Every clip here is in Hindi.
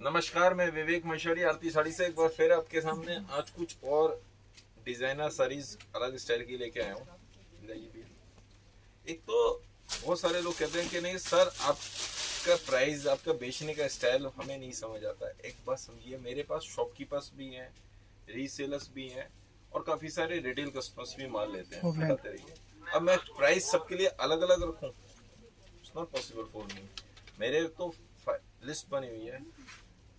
नमस्कार, मैं विवेक मशहरी आरती साड़ी से एक बार फिर आपके सामने आज कुछ और डिजाइनर साड़ीज अलग स्टाइल की लेके आया हूँ। एक तो बहुत सारे लोग कहते हैं कि नहीं सर, आपका प्राइस, आपका बेचने का स्टाइल हमें नहीं समझ आता है। एक बात समझिए, मेरे पास शॉपकीपर्स भी हैं, रीसेलर्स भी हैं और काफी सारे रिटेल कस्टमर्स भी माल लेते हैं, बताते रहिए। अब मैं प्राइस सबके लिए अलग अलग रखूं, it's not possible for me. मेरे तो लिस्ट बनी हुई है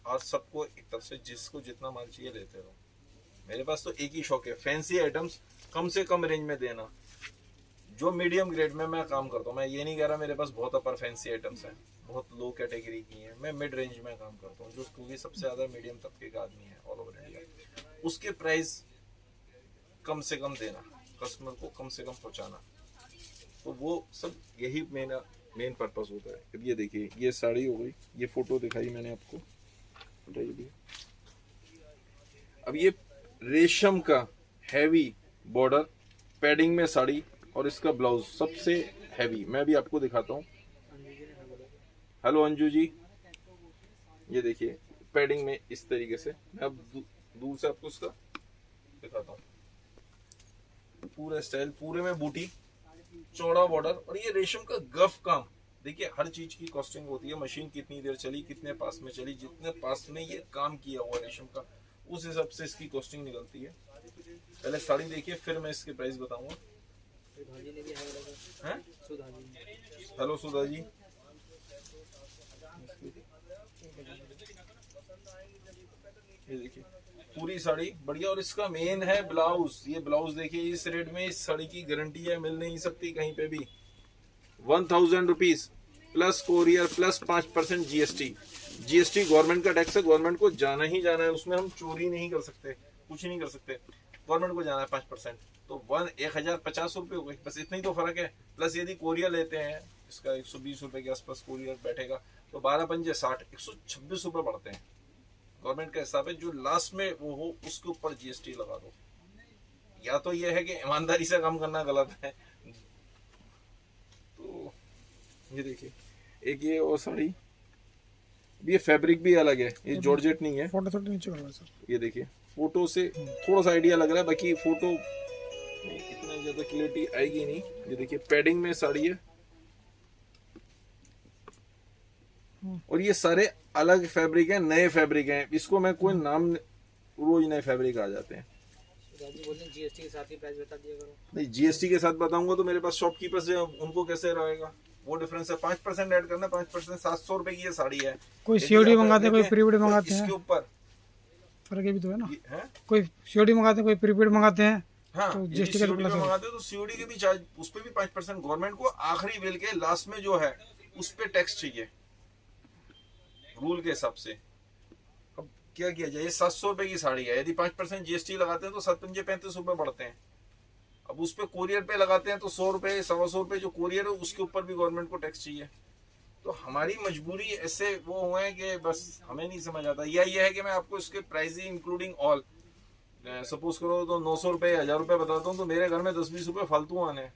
और सबको एक तरफ से जिसको जितना माल चाहिए लेते रहो। मेरे पास तो एक ही शौक है, फैंसी आइटम्स कम से कम रेंज में देना। जो मीडियम ग्रेड में मैं काम करता हूँ, मैं ये नहीं कह रहा मेरे पास बहुत अपर फैंसी आइटम्स हैं, बहुत लो कैटेगरी की हैं। मैं मिड रेंज में काम करता हूँ, जो क्योंकि सबसे ज्यादा मीडियम तबके का आदमी है ऑल ओवर इंडिया। उसके प्राइस कम से कम देना, कस्टमर को कम से कम पहुंचाना, तो वो सब यही मेन पर्पस होता है। अब ये देखिए, ये साड़ी हो गई, ये फोटो दिखाई मैंने आपको। अब ये रेशम का हैवी बॉर्डर पैडिंग में साड़ी और इसका ब्लाउज सबसे हैवी, मैं भी आपको दिखाता हूँ। हेलो अंजू जी, ये देखिए पैडिंग में इस तरीके से। मैं अब दूर से आपको इसका दिखाता हूँ। पूरा स्टाइल, पूरे में बूटी, चौड़ा बॉर्डर और ये रेशम का गफ काम। देखिए हर चीज की कॉस्टिंग होती है, मशीन कितनी देर चली, कितने पास में चली, जितने पास में ये काम किया हुआ रेशम का, उस हिसाब से इसकी कॉस्टिंग निकलती है। पहले साड़ी देखिए, फिर मैं इसके प्राइस बताऊंगा। हेलो सुधा जी, ये देखिए पूरी साड़ी बढ़िया। और इसका मेन है ब्लाउज। ये ब्लाउज देखिए, इस रेट में इस साड़ी की गारंटी है, मिल नहीं सकती कहीं पे भी। 1000 rupees plus courier plus 5% GST. GST government का टैक्स है, गवर्नमेंट को जाना ही जाना है, उसमें हम चोरी नहीं कर सकते, कुछ नहीं कर सकते, गवर्नमेंट को जाना है 5%। तो 1050 रुपये हो गए, बस इतना ही तो फर्क है। प्लस यदि कोरियर लेते हैं, इसका 120 रुपए के आसपास कोरियर बैठेगा, तो 12 पंजे 60, 126 रुपए बढ़ते हैं। गवर्नमेंट का हिसाब है, जो लास्ट में वो हो उसके ऊपर जीएसटी लगा दो। या तो ये है कि ईमानदारी से काम करना गलत है। तो ये देखिए एक ये और साड़ी, ये फैब्रिक भी अलग है, ये जॉर्जेट नहीं है। फोटो थोड़ा नीचे करवा सर। ये देखिए फोटो से थोड़ा सा आइडिया लग रहा है, बाकी फोटो इतना ज्यादा क्लियरिटी आएगी नहीं। ये देखिए पैडिंग में साड़ी है और ये सारे अलग फैब्रिक हैं, नए फैब्रिक हैं। इसको मैं कोई नाम, रोज नए फैब्रिक आ जाते हैं। जीएसटी के साथ ही प्राइस बता दिया करो। नहीं, जीएसटी के साथ बताऊंगा तो मेरे पास शॉपकीपर्स हैं, उनको कैसे रहेगा, वो डिफरेंस है। 5% ऐड करना, 5%। 700 रुपए की ये साड़ी है। कोई सीओडी मंगाते हैं, कोई प्रीपेड मंगाते हैं, इसके ऊपर फर्क भी तो है ना है। कोई सीओडी मंगाते हैं, कोई प्रीपेड मंगाते हैं। हाँ, तो यदि जीएसटी का सीओडी प्लस में मंगाते हो तो सीओडी के भी चार्ज, उस पर भी 5%। गवर्नमेंट को आखिरी बिल के लास्ट में जो है उस पर टैक्स चाहिए रूल के हिसाब से। अब क्या किया जाए, 700 रुपए की साड़ी है, यदि 5% जीएसटी लगाते हैं तो 7 पंजे 35 रुपए बढ़ते हैं। अब उस पे कोरियर पे लगाते हैं तो 100 रुपए 125 रुपए जो कोरियर है उसके ऊपर भी गवर्नमेंट को टैक्स चाहिए। तो हमारी मजबूरी ऐसे वो हुए हैं कि बस हमें नहीं समझ आता। या ये है कि मैं आपको इसके प्राइस इंक्लूडिंग ऑल सपोज करो तो 900 रुपए 1000 रुपए बताता हूँ, तो मेरे घर में 10-20 रुपए फालतू आने हैं,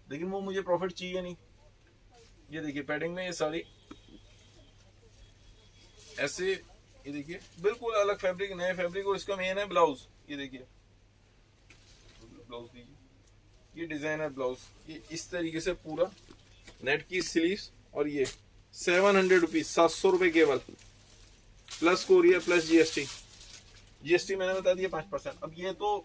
लेकिन वो मुझे प्रॉफिट चाहिए नहीं। ये देखिए पैडिंग में ये साड़ी ऐसे, ये देखिए बिल्कुल अलग फैब्रिक, नए फैब्रिक। और इसका मेन है ब्लाउज। ये देखिए ब्लाउज दीजिए, ये डिजाइनर ब्लाउज, ये इस तरीके से पूरा नेट की स्लीव्स। और ये 700 रुपीज, 700 रुपए केवल, plus courier plus GST. GST मैंने बता दिया 5%। अब ये तो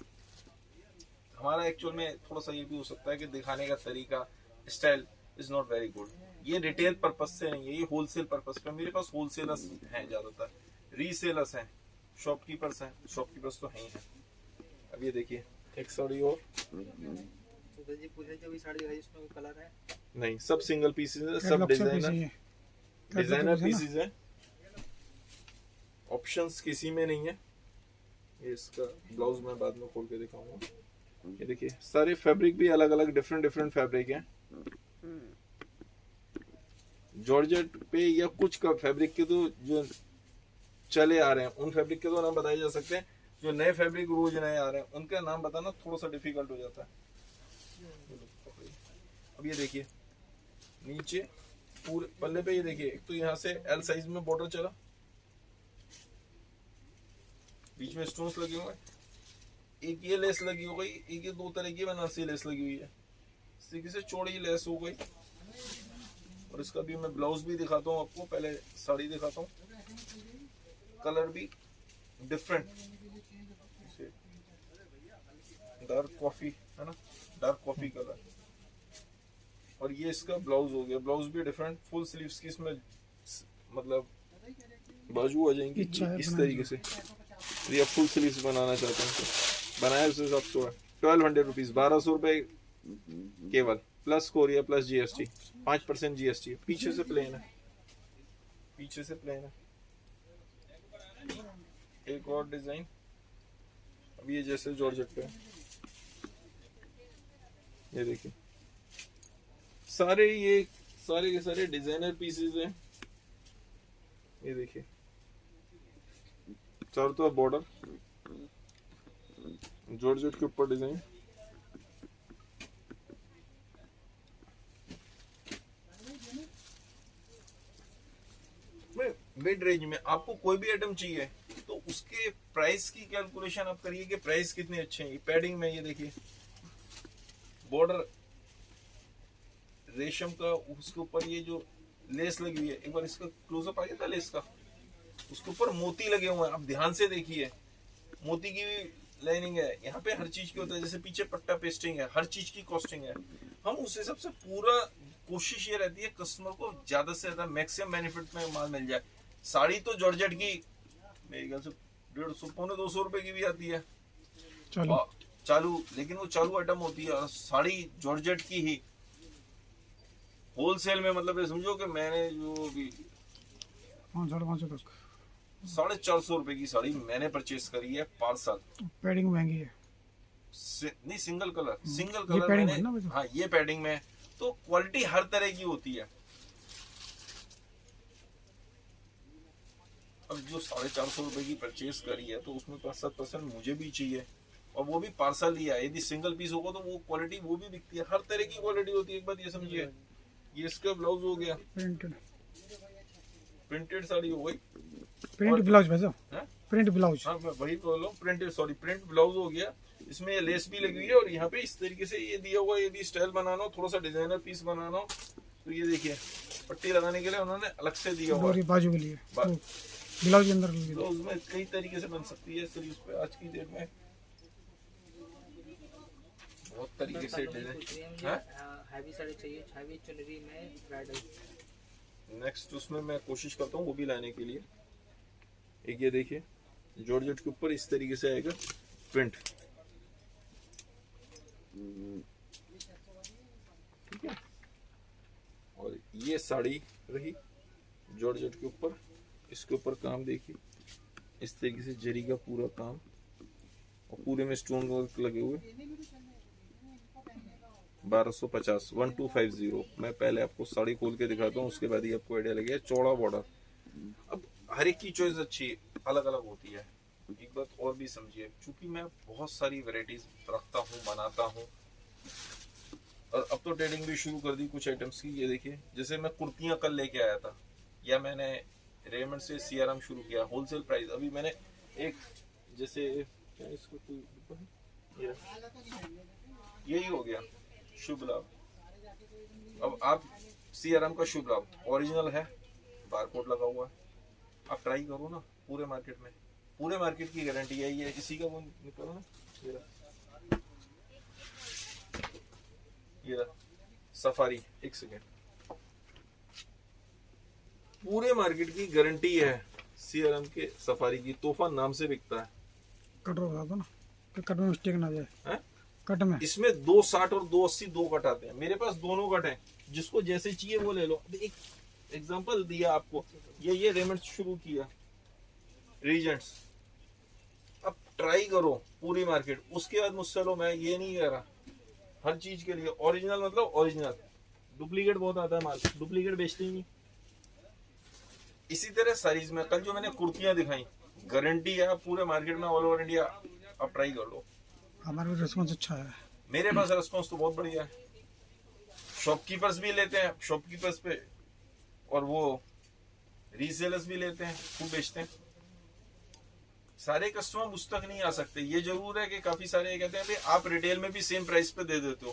हमारा एक्चुअल में थोड़ा सा ये भी हो सकता है कि दिखाने का तरीका, style is not very good. ये रिटेल पर्पस से नहीं है, ये होलसेल पर्पस पे। मेरे पास होलसेलर्स हैं ज्यादातर, रीसेलर्स हैं, शॉपकीपर्स हैं। शॉपकीपर्स तो हैं ही हैं। अब ये देखिए एक साड़ी और, जी पूछे जो भी साड़ी दिखाई इसमें कोई कलर है? नहीं, सब सिंगल पीसेस है, सब डिजाइनर पीसेस है, ऑप्शंस किसी में नहीं है। ये इसका ब्लाउज मैं बाद में खोल के दिखाऊंगा। ये देखिए सारे फैब्रिक भी अलग अलग, डिफरेंट फैब्रिक हैं। जॉर्जेट पे या कुछ का फैब्रिक के तो जो चले आ रहे हैं, उन फैब्रिक के तो नाम बताए जा सकते हैं। जो नए फैब्रिक रोज नए आ रहे हैं उनका नाम बताना थोड़ा सा डिफिकल्ट हो जाता है। अब ये देखिए नीचे पूरे पल्ले पे, ये देखिए एक तो यहाँ से एल साइज में बॉर्डर चला, बीच में स्टोन्स लगे हुए हैं, एक ये लेस लगी हो गई, एक ये दो तरह की बनारसी लेस लगी हुई है, इस तरीके से चौड़ी लेस हो गई। और इसका भी मैं ब्लाउज भी दिखाता हूँ आपको, पहले साड़ी दिखाता हूँ। कलर भी डिफरेंट, डार्क कॉफी है ना, डार्क कॉफी कलर। और ये इसका ब्लाउज हो गया, ब्लाउज भी डिफरेंट, फुल स्लीव्स की इसमें मतलब बाजू आ जाएंगी इस तरीके से। ये आप फुल स्लीव्स बनाना चाहते हैं तो बनाए उस हिसाब से। 1200 रुपीज, 1200 रुपए केवल, plus Korea plus GST, 5% GST. पीछे से प्लेन है, पीछे से प्लेन है। एक और डिजाइन, अब ये जैसे जॉर्जेट पे है, ये देखिए सारे के सारे डिजाइनर पीसेस हैं। ये देखिए चारों तरफ बॉर्डर, जॉर्जेट के ऊपर डिजाइन। मिड रेंज में आपको कोई भी आइटम चाहिए तो उसके प्राइस की कैलकुलेशन आप करिए कि प्राइस कितने अच्छे हैं। ये पैडिंग में ये देखिए बॉर्डर रेशम का, उसके ऊपर ये जो लेस लगी हुई है, एक बार इसका क्लोजअप आ गया था लेस का, उसके ऊपर मोती लगे हुए हैं, आप ध्यान से देखिए, मोती की भी लाइनिंग है। यहाँ पे हर चीज की होता है, जैसे पीछे पट्टा पेस्टिंग है, हर चीज की कॉस्टिंग है। हम उस हिसाब से पूरा कोशिश ये रहती है कस्टमर को ज्यादा से ज्यादा मैक्सिमम बेनिफिट में माल मिल जाए। साड़ी तो जॉर्जेट की मेरे ख्याल से 150 पौने 200 रुपए की भी आती है चालू, लेकिन वो चालू आइटम होती है। और साड़ी जॉर्जेट की ही होलसेल में, मतलब ये समझो कि मैंने जो भी 450 रुपए की साड़ी मैंने परचेस करी है पार्सल। पैडिंग महंगी है, नहीं सिंगल कलर, सिंगल ये कलर पैडिंग मैंने, है ना? हाँ ये पैडिंग में। तो क्वालिटी हर तरह की होती है। अब जो 450 रुपए की परचेस करी है तो उसमें 5-7% मुझे भी चाहिए, और वो भी पार्सल लिया है। यदि सिंगल पीस होगा तो वो क्वालिटी वो भी बिकती है, हर तरह की क्वालिटी होती है, एक बात ये समझिए। ये इसका ब्लाउज हो गया, प्रिंटेड साड़ी हो गई, प्रिंट ब्लाउज भेजो, हाँ? प्रिंट ब्लाउज, हाँ मैं वही बोल रहा हूँ, प्रिंटेड सॉरी प्रिंट ब्लाउज हो गया। इसमें ये लेस भी लगी हुई है, और यहाँ पे इस तरीके से ये दिया हुआ है। यदि स्टाइल बनाना हो, थोड़ा सा डिजाइनर पीस बनाना हो, तो ये देखिए पट्टी लगाने के लिए उन्होंने अलग से दिया हुआ है बाजू के लिए ब्लाउज के अंदर। तो उसमें कई तरीके से बन सकती है सिर्फ पे आज की डेट में बहुत तरीके से डिजाइन। हैवी साड़ी चाहिए, हैवी चुनरी में ब्राइडल। नेक्स्ट उसमें मैं कोशिश करता हूँ वो भी लाने के लिए। एक ये देखिए जॉर्जेट के ऊपर इस तरीके से आएगा प्रिंट, ठीक है। और ये साड़ी रही जॉर्जेट के ऊपर, इसके ऊपर काम देखिए इस तरीके से जरी का पूरा काम, और पूरे में स्टोन वर्क लगे हुए। 1250 1250। मैं पहले आपको साड़ी खोल के दिखाता हूँ, उसके बाद ही आपको आइडिया लगेगा। चौड़ा बॉर्डर, अब हर एक की चॉइस अच्छी अलग अलग होती है। एक बात और भी समझिए, क्योंकि मैं बहुत सारी वैरायटीज रखता हूँ, बनाता हूँ, और अब तो ट्रेडिंग भी शुरू कर दी कुछ आइटम्स की। ये देखिए जैसे मैं कुर्तियां कल लेके आया था, या मैंने रेमंड से सीआरएम शुरू किया होलसेल प्राइस। अभी मैंने एक जैसे क्या इसको कोई यही हो गया शुभ लाभ। अब आप सीआरएम का शुभ लाभ ओरिजिनल है, बारकोड लगा हुआ है, आप ट्राई करो ना। पूरे मार्केट की गारंटी है। ये इसी का वो निकलो ना, ये सफारी, एक सेकेंड, पूरे मार्केट की गारंटी है सीआरएम के सफारी की। तोहफा नाम से बिकता है। कट बता दो ना, कट में मिस्टेक ना जाए है? कट में इसमें 260 और 280 दो कट आते हैं। मेरे पास दोनों कट हैं, जिसको जैसे चाहिए वो ले लो। एक एग्जांपल दिया आपको, ये रेमंड शुरू किया रीजेंट्स। अब ट्राई करो पूरी मार्केट, उसके बाद मुझसे लो। मैं ये नहीं कह रहा, हर चीज के लिए ओरिजिनल मतलब ओरिजिनल। डुप्लीकेट बहुत आता है माल, डुप्लीकेट बेचते ही नहीं। इसी तरह साइज में कल जो मैंने कुर्तियां दिखाई, गारंटी है पूरे मार्केट में, ऑल ओवर इंडिया। आप ट्राई कर लो। हमारा भी रिस्पॉन्स अच्छा है, मेरे पास रिस्पॉन्स तो बहुत बढ़िया है। शॉपकीपर्स भी लेते हैं शॉपकीपर्स पे, और वो रीसेलर्स भी लेते हैं, खूब बेचते हैं। सारे कस्टमर मुझ तक नहीं आ सकते। ये जरूर है कि काफी सारे ये कहते हैं भाई आप रिटेल में भी सेम प्राइस पे दे देते हो,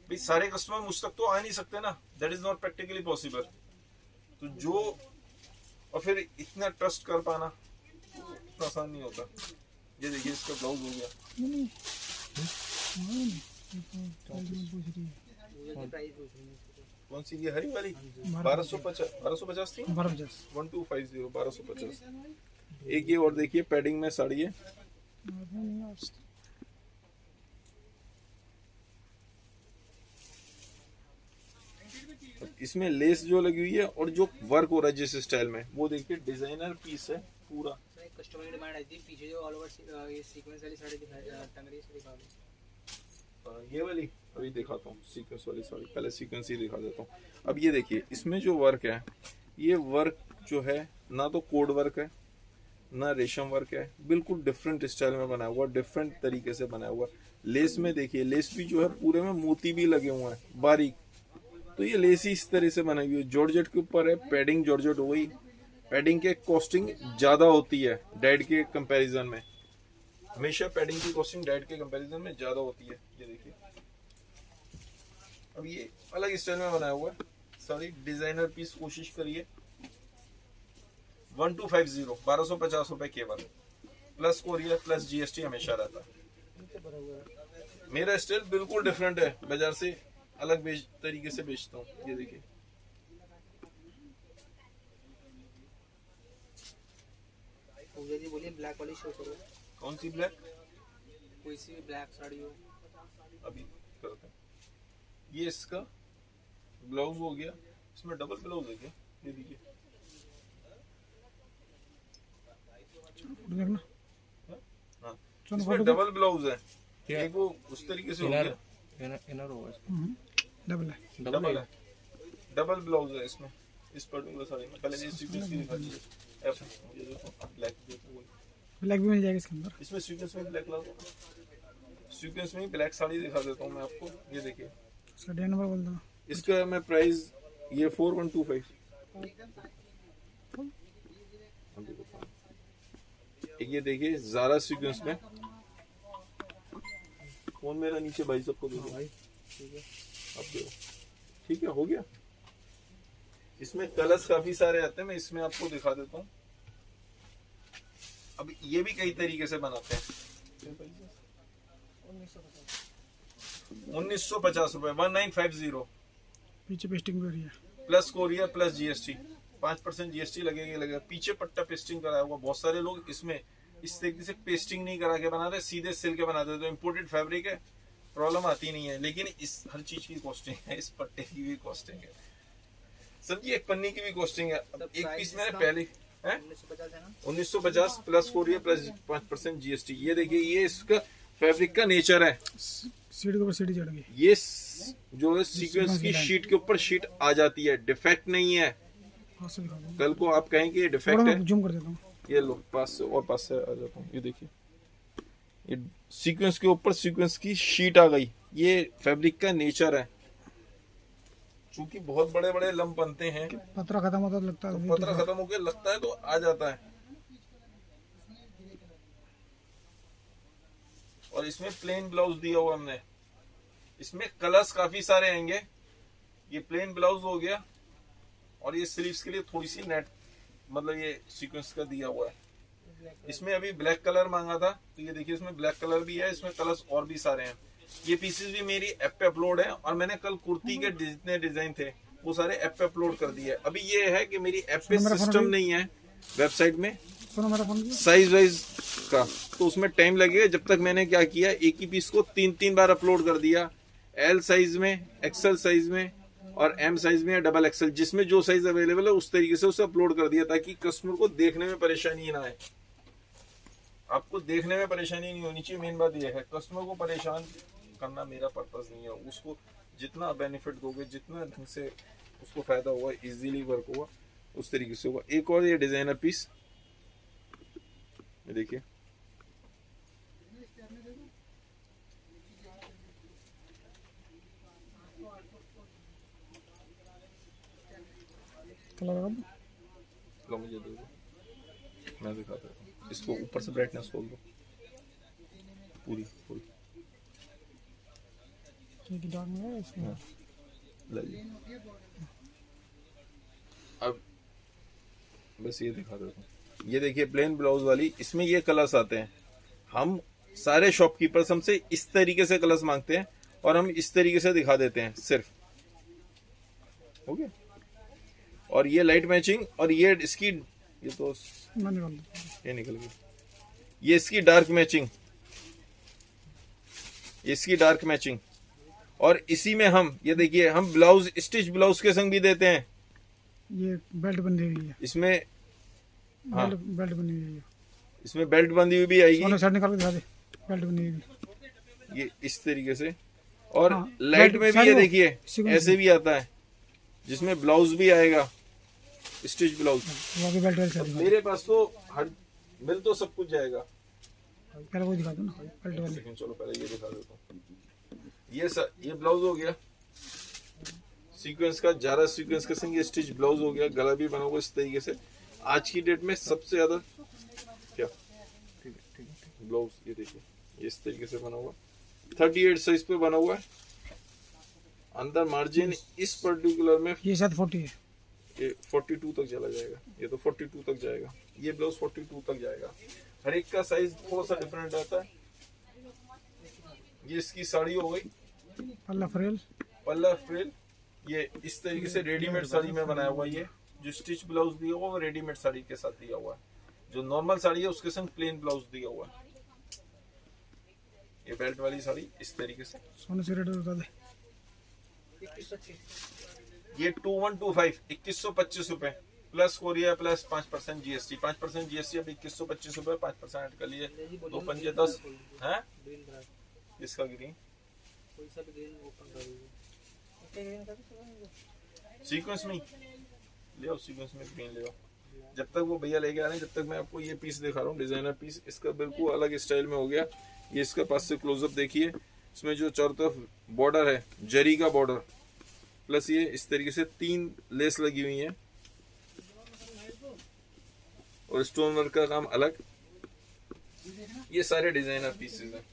भाई सारे कस्टमर मुझ तक तो आ नहीं सकते ना, that is not practically possible. तो जो और फिर इतना ट्रस्ट कर पाना इतना आसान नहीं होता। ये देखिए इसका ब्लाउज हो गया, नहीं नहीं प्राइस में पूछ रही है। मुझे प्राइस पूछ रही है इसकी तो। कौन सी ये हरी वाली? 1250 थी, 1250 1250 1250। एक ये और देखिए पैडिंग में साड़ी है, इसमें लेस जो लगी हुई है और जो वर्क हो रहा है जिस स्टाइल में, वो देखिए डिजाइनर पीस है पूरा। कस्टमर की डिमांड आई थी पीछे जो ऑल ओवर ये सीक्वेंस वाली साड़ी दिखाई टंग रही है, इसे दिखा दो। ये वाली अभी दिखाता हूँ, सीक्वेंस वाली साड़ी पहले सीक्वेंस ही दिखा देता हूँ। अब ये देखिए इसमें जो वर्क है, ये वर्क जो है ना तो कोड वर्क है ना रेशम वर्क है, बिल्कुल डिफरेंट स्टाइल में बना हुआ, डिफरेंट तरीके से बना हुआ। लेस में देखिए लेस भी जो है पूरे में मोती भी लगे हुए हैं बारीक, तो ये लेस ही इस तरह से बनाई हुई है। जॉर्जेट के ऊपर है, पैडिंग जॉर्जेट हो गई, पैडिंग के कॉस्टिंग ज्यादा होती है डेड के कंपैरिजन में, हमेशा पैडिंग की कॉस्टिंग डेड के कंपैरिजन में ज्यादा होती है। ये देखिए अब ये अलग स्टाइल में बनाया हुआ है सारी, डिजाइनर पीस कोशिश करिए। 1250 1250 रुपए केवल, प्लस कोरियर प्लस जीएसटी हमेशा रहता है। मेरा स्टाइल बिल्कुल डिफरेंट है, बाजार से अलग तरीके से बेचता हूँ। ये देखिए पूजा जी बोलिए ब्लैक वाली शो करो, कौन सी ब्लैक? कोई सी भी ब्लैक साड़ी हो। अभी करते हैं। ये इसका ब्लाउज हो गया, इसमें डबल ब्लाउज है क्या? ये देखिए फोटो देखना, हाँ चलो इसमें फोटो डबल ब्लाउज है, एक वो उस तरीके से हो गया, इनर होगा डबल है। डबल है, डबल ब्लाउज है इसमें इस पर्टिकुलर साड़ी में। पहले ये सीक्वेंस की दिखा दीजिए, एफ ये देखो ब्लैक देखो, ब्लैक भी मिल जाएगा इसके अंदर। इसमें सीक्वेंस में ब्लैक ला, सीक्वेंस में ब्लैक साड़ी दिखा देता हूँ मैं आपको। ये देखिए इसका डे नंबर बोल दो। इसका मैं प्राइस ये 4125। ये देखिए ज़ारा सीक्वेंस में, फोन मेरा नीचे भाई सबको दे दो भाई, ठीक है अब दो, ठीक है हो गया। इसमें कलर्स काफी सारे आते हैं, मैं इसमें आपको दिखा देता हूँ। अब ये भी कई तरीके से बनाते हैं। 1950 रुपए 1950, पीछे पेस्टिंग भी हो रही है। Plus courier plus GST, 5% GST लगेगा। पीछे पट्टा पेस्टिंग कराया हुआ, बहुत सारे लोग इसमें इस तरीके से पेस्टिंग नहीं करा के बना रहे, सीधे सिल के बनाते, तो इम्पोर्टेड फैब्रिक है, प्रॉब्लम आती नहीं है। लेकिन इस हर चीज की कॉस्टिंग है, इस पट्टे की भी कॉस्टिंग है, समझिए एक पन्नी की भी कॉस्टिंग है। अब एक पीस मैंने पहले है 1950 प्लस कोरियर प्लस 5% जीएसटी। ये देखिए ये इसका फैब्रिक का नेचर है, सीढ़ी के ऊपर सीढ़ी चढ़ गई। ये जो है सीक्वेंस की शीट के ऊपर शीट आ जाती है, डिफेक्ट नहीं है। कल को आप कहें कि ये डिफेक्ट है, जूम कर देता हूँ। ये लो पास से और पास से आ जाता हूँ। ये देखिए ये सीक्वेंस के ऊपर सीक्वेंस की शीट आ गई, ये फैब्रिक का नेचर है। चूंकि बहुत बड़े बड़े लंप बनते हैं, पतरा खत्म होता तो लगता है, तो पतरा खत्म होकर लगता है तो आ जाता है। और इसमें प्लेन ब्लाउज दिया हुआ हमने, इसमें कलर्स काफी सारे आएंगे। ये प्लेन ब्लाउज हो गया, और ये स्लीव्स के लिए थोड़ी सी नेट मतलब ये सीक्वेंस का दिया हुआ है। इसमें अभी ब्लैक कलर मांगा था, तो ये देखिए इसमें ब्लैक कलर भी है, इसमें कलर्स और भी सारे हैं। ये पीसेस भी मेरी ऐप पे अपलोड है, और मैंने कल कुर्ती के जितने डिजाइन थे वो सारे ऐप पे अपलोड कर दिए। अभी ये है कि मेरी ऐप पे सिस्टम नहीं है वेबसाइट में साइज वाइज का, तो उसमें टाइम लगेगा। जब तक मैंने क्या किया, एक ही पीस को 3 बार अपलोड कर दिया, एल साइज में, एक्सएल साइज में और एम साइज में या डबल एक्सएल, जिसमें जो साइज अवेलेबल है उस तरीके से उसे अपलोड कर दिया, ताकि कस्टमर को देखने में परेशानी ना आए। आपको देखने में परेशानी नहीं होनी चाहिए, मेन बात यह है। कस्टमर को परेशान करना मेरा पर्पस नहीं है। उसको जितना बेनिफिट दोगे, जितना ढंग से उसको फायदा हुआ, इजीली वर्क हुआ, उस तरीके से हुआ। एक और ये डिजाइनर पीस देखिए, कलर लो मुझे दे दो, मैं दिखाता हूँ, इसको ऊपर से ब्राइटनेस खोल दो पूरी फुल। ठीक डार्क में है इसमें। हाँ, लाइए। अब बस ये दिखा देता हूँ, ये देखिए प्लेन ब्लाउज वाली, इसमें ये कलर्स आते हैं। हम सारे शॉपकीपर्स हमसे इस तरीके से कलर्स मांगते हैं और हम इस तरीके से दिखा देते हैं सिर्फ। हो गया। और ये लाइट मैचिंग, और ये इसकी, ये तो मैं निकाल दूँ। ये निकल गई, ये इसकी डार्क मैचिंग, इसकी डार्क मैचिंग। और इसी में हम ये देखिए, हम ब्लाउज स्टिच ब्लाउज के संग भी देते हैं। ये बेल्ट बनी हुई है। इसमें हाँ, बेल्ट बनी हुई है। इसमें बेल्ट बंधी हुई भी आएगी। सोने साइड निकाल के दिखा दे, बेल्ट बनी हुई। ये इस तरीके से। और हाँ, लाइट में भी ये देखिए सीक्वेंस ऐसे भी आता है, जिसमें ब्लाउज भी आएगा, स्टिच ब्लाउज। वो भी बेल्ट वाली साइड मेरे पास तो हर मिल तो सब कुछ जाएगा। पहले वो दिखा दो ना, बेल्ट वाली। लेकिन चलो पहले ये दिखा देता हूँ। ये ब्लाउज हो गया सीक्वेंस का, ज्यादा सीक्वेंस का संग ये स्टिच ब्लाउज हो गया। गला भी बना हुआ इस तरीके से। आज की डेट में सबसे ज्यादा क्या ब्लाउज, ये देखिए ये इस तरीके से बना हुआ, 38 साइज पे बना हुआ है। अंदर मार्जिन इस पर्टिकुलर में ये शायद 40 है। ये 42 तक चला जाएगा, ये तो 42 तक जाएगा, ये ब्लाउज 42 तक जाएगा। हर एक का साइज थोड़ा सा डिफरेंट रहता है। ये इसकी साड़ी हो गई, पल्ला फ्रेल। पल्ला फ्रिल। ये इस तरीके से रेडीमेड साड़ी में बनाया हुआ। ये जो स्टिच ब्लाउज दिया हुआ वो रेडीमेड साड़ी के साथ दिया हुआ है। जो नॉर्मल साड़ी है उसके संग प्लेन ब्लाउज दिया हुआ है। ये बेल्ट वाली साड़ी इस तरीके से। सोने से रेट बता दे। ये 2125 2125 रुपए plus Korea plus 5% GST. 5% GST अब 2125 रुपए, 5% ऐड कर लिए, 2 पंजे 10 है। इसका ग्रीन सीक्वेंस में ले आओ, सीक्वेंस में ग्रीन ले आओ। जब तक वो भैया लेके आ रहे हैं, जब तक मैं आपको ये पीस दिखा रहा हूँ, डिजाइनर पीस। इसका बिल्कुल अलग स्टाइल में हो गया। ये इसका पास से क्लोजअप देखिए, इसमें जो चारों तरफ बॉर्डर है, जरी का बॉर्डर, प्लस ये इस तरीके से 3 लेस लगी हुई है और स्टोन वर्क का काम अलग। ये सारे डिजाइनर पीसेस हैं।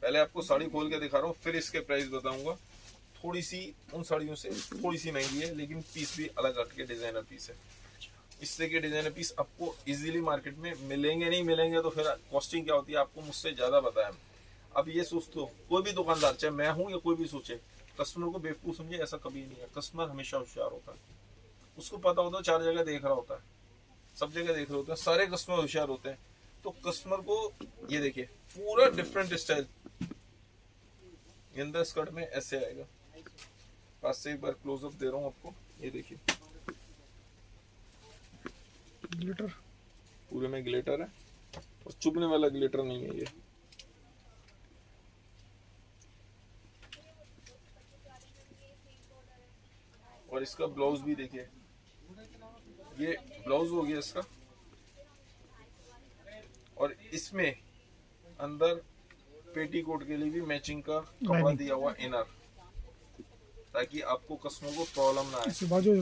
पहले आपको साड़ी खोल के दिखा रहा हूँ, फिर इसके प्राइस बताऊंगा। थोड़ी सी उन साड़ियों से थोड़ी सी महंगी है, लेकिन पीस भी अलग हट के डिजाइनर पीस है। इस तरह के डिजाइनर पीस आपको इजीली मार्केट में मिलेंगे, नहीं मिलेंगे तो फिर कॉस्टिंग क्या होती है आपको मुझसे ज्यादा बताया। अब ये सोच दो, कोई भी दुकानदार, चाहे मैं हूँ या कोई भी सोचे, कस्टमर को बेवकूफ समझे, ऐसा कभी नहीं है। कस्टमर हमेशा होशियार होता है, उसको पता होता है 4 जगह देख रहा होता है, सब जगह देख रहे होते हैं, सारे कस्टमर होशियार होते हैं। तो कस्टमर को ये देखिए पूरा डिफरेंट स्टाइल अंदर स्कर्ट में ऐसे आएगा। पास से एक बार क्लोजअप दे रहा हूँ आपको, ये देखिए ग्लिटर पूरे में ग्लिटर है और चुभने वाला ग्लिटर नहीं है ये। और इसका ब्लाउज भी देखिए, ये ब्लाउज हो गया इसका। और इसमें अंदर पेटीकोट के लिए भी मैचिंग का कपड़ा दिया हुआ इनर, ताकि आपको कस्टमर को प्रॉब्लम ना आए। बाजू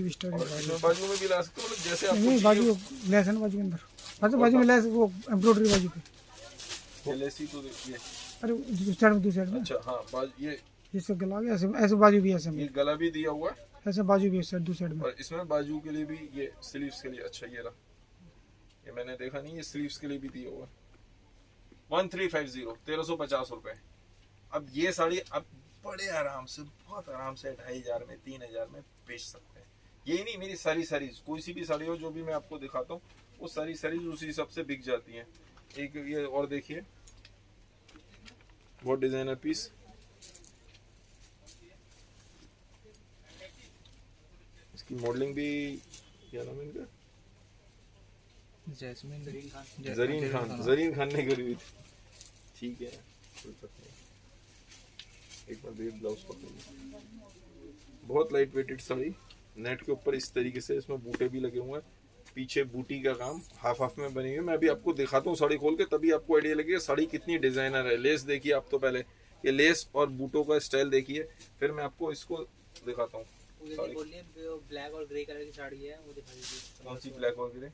भी स्टाइल और इसमें बाजू में भी ला सकते हो, मतलब जैसे नहीं, आपको बाजू लेस है ना, बाजू के अंदर बाजू में लेस, वो एम्ब्रॉयडरी बाजू पे। लेसी तो देखिए। अरे दूसरी साइड में अच्छा हाँ, ये इससे गला गया, ऐसे ऐसे बाजू भी, ऐसे ये गला भी दिया हुआ है, ऐसे बाजू भी साइड दूसरी साइड में। और इसमें बाजू के लिए भी ये स्लीव्स के लिए। अच्छा ये रहा, ये मैंने देखा नहीं, ये स्लीव्स के लिए भी दिया हुआ है। 1350 1350 रुपए। अब ये साड़ी आप बड़े आराम से, बहुत आराम से 2500 में, 3000 में बेच सकते हैं। यही नहीं, मेरी सारी साड़ीज, कोई सी भी साड़ी हो जो भी मैं आपको दिखाता हूँ, वो सारी साड़ीज उसी हिसाब से बिक जाती हैं। एक ये और देखिए, बहुत डिजाइनर पीस। इसकी मॉडलिंग भी, क्या नाम है इनका, जरीन खान ने करी हुई थी। ठीक है, एक बार देखिए ब्लाउज पकड़िए, बहुत लाइट वेटेड साड़ी, नेट के ऊपर इस तरीके से, इसमें बूटे भी लगे हुए हैं, पीछे बूटी का काम हाफ हाफ में बनी हुई है। मैं अभी आपको दिखाता हूँ साड़ी खोल के, तभी आपको आइडिया लगेगा साड़ी कितनी डिजाइनर है। लेस देखिए आप तो पहले, ये लेस और बूटों का स्टाइल देखिए, फिर मैं आपको इसको दिखाता हूँ। मुझे Sorry. बोलिए जो ब्लैक और ग्रे कलर की साड़ी है वो दिखा दीजिए। कौन सी ब्लैक और ग्रे?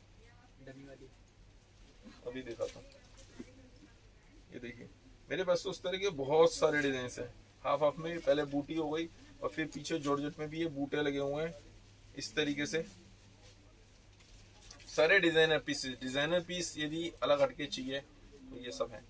डमी वाली। अभी दिखाता हूँ। ये देखिए मेरे पास तो उस तरह के बहुत सारे डिजाइन हैं। हाफ हाफ में पहले बूटी हो गई और फिर पीछे जॉर्जेट में भी ये बूटे लगे हुए हैं इस तरीके से। सारे डिजाइनर पीस यदि अलग हटके चाहिए तो ये सब है।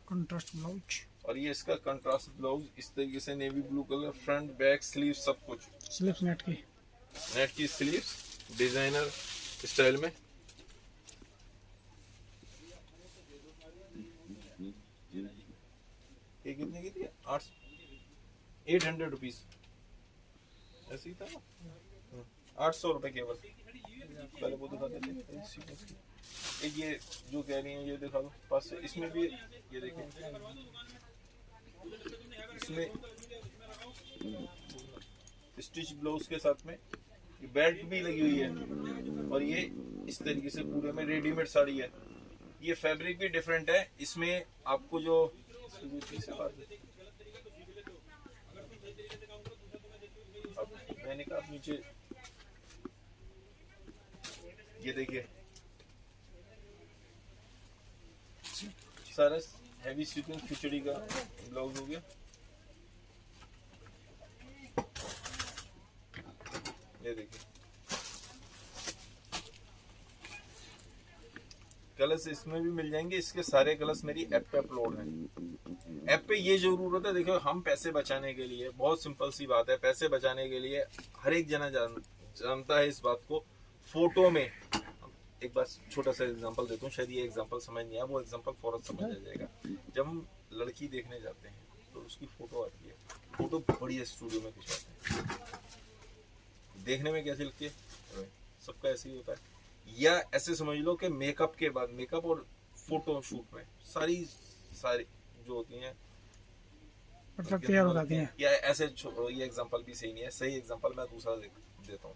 कंट्रास्ट ब्लाउज, और ये इसका कंट्रास्ट ब्लाउज इस तरीके से navy blue colour, front back sleeve सब कुछ। स्लिप्स नेट की, नेट की स्लीव्स डिजाइनर स्टाइल में। ये कितने की थी? 800 रुपीज ऐसे ही था ना। 800 रुपए केवल। पहले वो दिखा देते हैं। एक ये जो कह रही है ये दिखा दो पास से। इसमें भी ये देखें, इसमें स्टिच ब्लाउज के साथ में ये बेल्ट भी लगी हुई है और ये इस तरीके से पूरे में रेडीमेड साड़ी है। ये फैब्रिक भी डिफरेंट है। इसमें आपको जो मैंने कहा नीचे ये देखिए सारा हैवी सीक्वेंस खिचड़ी का ब्लाउज हो गया। ये देखिए कलर्स इसमें भी मिल जाएंगे। इसके सारे कलर्स मेरी ऐप पे अपलोड हैं। ऐप पे ये जरूरत है, देखो हम पैसे बचाने के लिए, बहुत सिंपल सी बात है, पैसे बचाने के लिए हर एक जना जानता है इस बात को। फोटो में एक बार छोटा सा एग्जांपल देता हूँ, शायद ये एग्जांपल समझ नहीं आया, वो एग्जांपल फौरन समझ आ जाएगा। जब हम लड़की देखने जाते हैं तो उसकी फोटो आती है, फोटो बढ़िया स्टूडियो में खिंचवाते हैं, देखने में कैसी लगती है? सबका ऐसे ही होता है। या ऐसे समझ लो कि मेकअप के बाद, मेकअप और फोटो शूट में सारी जो होती हैं मतलब तैयार हो जाती हैं। या ऐसे ये एग्जांपल भी सही नहीं है, सही एग्जांपल मैं दूसरा देता हूँ।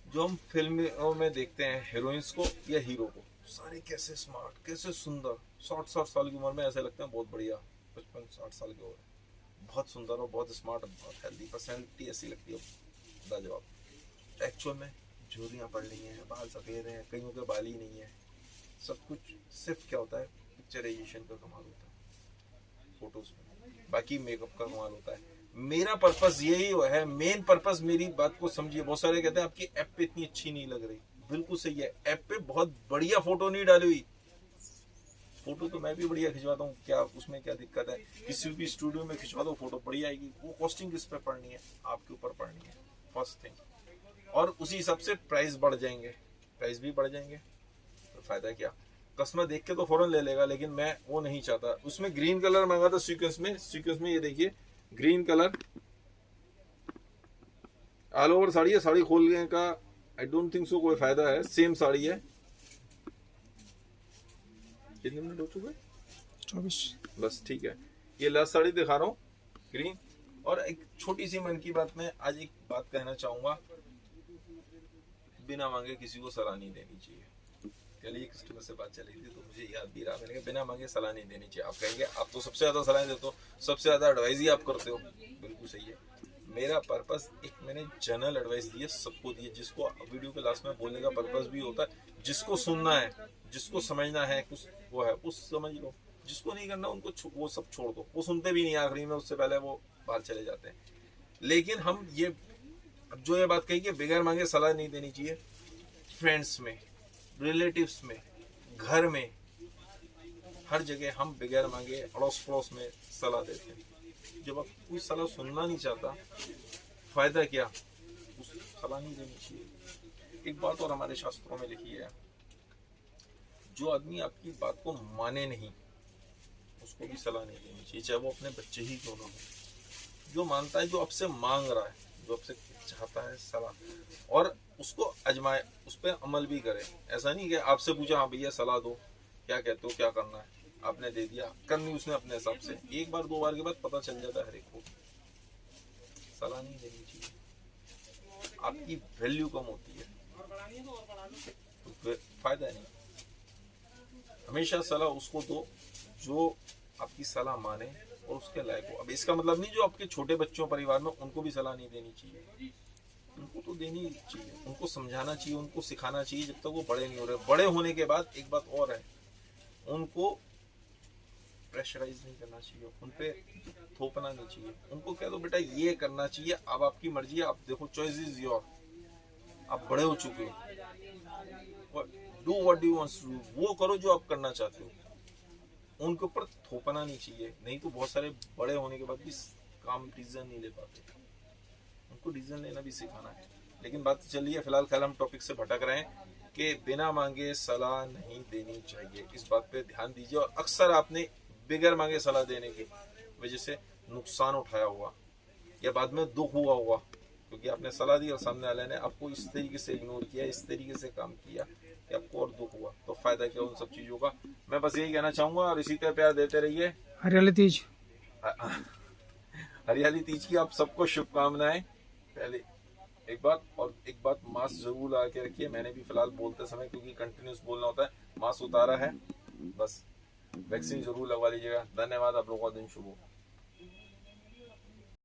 जो हम फिल्मों में देखते हैं हीरोइंस को या हीरो को, सारे कैसे स्मार्ट, कैसे सुंदर, 60 साल की उम्र में ऐसे लगते हैं बहुत बढ़िया, 55-60 साल के हो रहे, बहुत सुंदर और बहुत स्मार्ट, बहुत हेल्दी पर्सनैलिटी ऐसी लगती है लाजवाब। एक्चुअल में झुर्रियाँ पड़ रही हैं, बाल सफ़ेद हैं, कईयों के बाल ही नहीं है। सब कुछ सिर्फ क्या होता है, पिक्चराइजेशन का कमाल होता है फोटोज में, बाकी मेकअप का कमाल होता है। मेरा पर्पस यही है, मेन पर्पस, मेरी बात को समझिए। बहुत सारे कहते हैं आपकी ऐप पे इतनी अच्छी नहीं लग रही, बिल्कुल सही है, ऐप पे बहुत बढ़िया फोटो नहीं डाली हुई। फोटो तो मैं भी बढ़िया खिंचवाता हूँ, क्या उसमें क्या दिक्कत है? किसी भी स्टूडियो में खिंचवा दो फोटो बढ़िया आएगी। वो कॉस्टिंग किस पे पड़नी है? आपके ऊपर पड़नी है, फर्स्ट थिंग। और उसी हिसाब से प्राइस बढ़ जाएंगे, प्राइस भी बढ़ जाएंगे तो फायदा क्या? कस्टमर देख के तो फौरन ले लेगा, लेकिन मैं वो नहीं चाहता। उसमें ग्रीन कलर मांगा था सीक्वेंस में ये देखिए green colour all over sari है। साड़ी खोलने का आई डोंट थिंक सो कोई फायदा है, सेम साड़ी है। कितने मिनट हो चुके? 24। बस ठीक है, ये लास्ट साड़ी दिखा रहा हूँ ग्रीन। और एक छोटी सी मन की बात में आज एक बात कहना चाहूंगा, बिना मांगे किसी को सलाह नहीं देनी चाहिए। कल एक कस्टमर से बात चली थी तो मुझे याद भी रहा, मैंने कहा बिना मांगे सलाह नहीं देनी चाहिए। आप कहेंगे आप तो सबसे ज्यादा सलाह देते हो, सबसे ज्यादा एडवाइस ही आप करते हो, बिल्कुल सही है। मेरा पर्पस एक मैंने जनरल एडवाइस दी है, सबको दी है। जिसको वीडियो के लास्ट में बोलने का पर्पस भी होता है, जिसको सुनना है, जिसको समझना है कुछ वो है उस समझ लो, जिसको नहीं करना उनको वो सब छोड़ दो, वो सुनते भी नहीं आखिरी में, उससे पहले वो बाहर चले जाते हैं। लेकिन हम ये जो ये बात कही कि बगैर मांगे सलाह नहीं देनी चाहिए, फ्रेंड्स में, रिलेटिव्स में, घर में, हर जगह हम बगैर मांगे अड़ोस पड़ोस में सलाह देते हैं। जब आप कोई सलाह सुनना नहीं चाहता, फायदा क्या? उस सलाह नहीं देनी चाहिए। एक बात और हमारे शास्त्रों में लिखी है, जो आदमी आपकी बात को माने नहीं उसको भी सलाह नहीं देनी चाहिए, चाहे वो अपने बच्चे ही क्यों ना हो। जो मानता है, जो आपसे मांग रहा है, जो आपसे चाहता है सलाह, और उसको अजमाए, उस पर अमल भी करे। ऐसा नहीं कि आपसे पूछा हाँ भैया सलाह दो, क्या कहते हो, क्या करना है, आपने दे दिया, करनी उसने अपने हिसाब से। एक बार दो बार के बाद पता चल जाता है हर एक को। सलाह नहीं देनी चाहिए, आपकी वैल्यू कम होती है तो फायदा नहीं। हमेशा सलाह उसको दो जो आपकी सलाह माने और उसके लायक हो। अब इसका मतलब नहीं जो आपके छोटे बच्चों परिवार में उनको भी सलाह नहीं देनी चाहिए, उनको तो देनी चाहिए, उनको समझाना चाहिए, उनको सिखाना चाहिए जब तक वो बड़े नहीं हो रहे। बड़े होने के बाद एक बात और है, उनको प्रेशराइज नहीं करना चाहिए, उन पे थोपना नहीं चाहिए। उनको कह दो बेटा ये करना चाहिए, अब आपकी मर्जी है, आप देखो, चॉइस इज योर, आप बड़े हो चुके हो, do what you wants to do, वो करो जो आप करना चाहते हो। उनके ऊपर थोपना नहीं चाहिए, नहीं तो बहुत सारे बड़े होने के बाद भी काम डिसीजन नहीं ले पाते। उनको डिसीजन लेना भी सिखाना है। लेकिन बात चलिए, फिलहाल खैर हम टॉपिक से भटक रहे हैं कि बिना मांगे सलाह नहीं देनी चाहिए, इस बात पे ध्यान दीजिए। और अक्सर आपने बिगैर मांगे सलाह देने की वजह से नुकसान उठाया हुआ या बाद में दुख हुआ होगा, क्योंकि आपने सलाह दी और सामने वाले ने आपको इस तरीके से इग्नोर किया, इस तरीके से काम किया कि आपको और दुख हुआ। तो फायदा क्या उन सब चीजों का। मैं बस यही कहना चाहूंगा, और इसी तरह प्यार देते रहिए। हरियाली तीज, हरियाली तीज की आप सबको शुभकामनाएं। पहले एक बात मास्क जरूर लगा के रखिए। मैंने भी फिलहाल बोलते समय, क्योंकि कंटिन्यूस बोलना होता है, मास्क उतारा है, बस वैक्सीन जरूर लगवा लीजिएगा। धन्यवाद, आप लोगों का दिन शुभ हो।